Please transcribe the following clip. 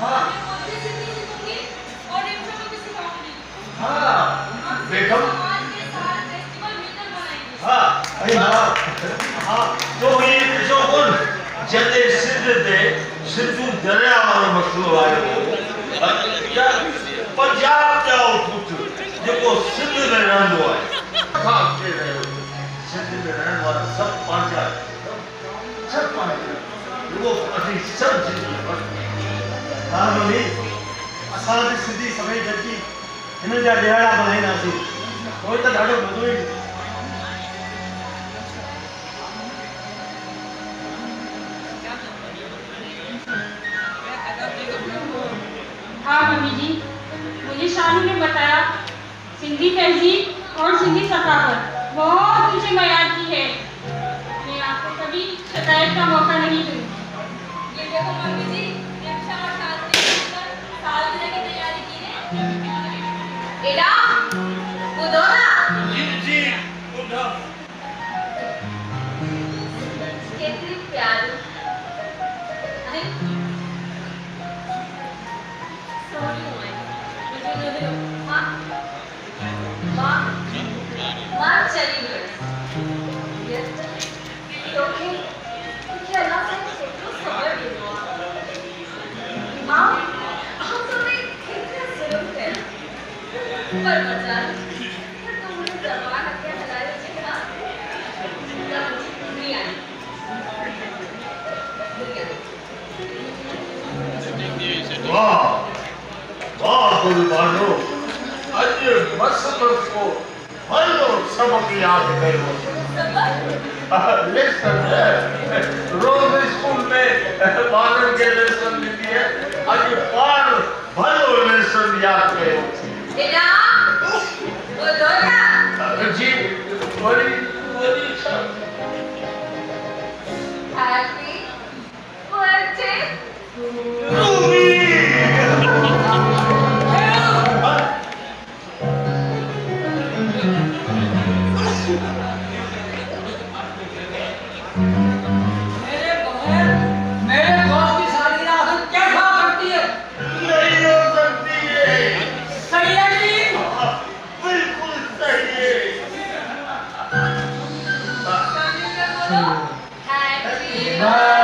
हाँ हाँ बेगम हाँ अरे हाँ हाँ तो ये जो उन जैसे सिंध दे सिंधु दरिया वाला मशहूर आयो या पंजाब जाओ पुट जेको सिंध में रहंदो आहे खां के रहियो सिंध में रहण वाला सब पंहिंजा सब पंहिंजा वो असीं सब सिंधी हाँ मम्मी असां बि सिंधी सभई गॾिजी हिन जा ॾियारा मल्हाईंदासीं उहो त ॾाढो मज़ो ईंदो हाँ मम्मी जी, मुझे शानू ने बताया सिंधी तहजीब और सिंधी सकाफत बहुत ऊंचे मयार की है। मैं आपको कभी शिकायत का मौका नहीं दूंगी। ये देखो मम्मी जी, रक्षा और शादी मिलकर साल की तैयारी की है। बेटा, उधो ना। जी उठा कितनी प्यारी। माँ चली गई तो क्या ना से तो सबर दिलो माँ हम तो नहीं कितने जुल्म कर पर मजा तो मुझे जबान के हलाल चिकना नहीं आई वाह वाह गुलबानो आज मसलत को हलो सबक याद करो लेसन रोज स्कूल में बालन के लेसन मिलती है आज पार भलो लेसन याद करो बेटा वो दो ना जी बड़ी happy birthday Ruby Happy birthday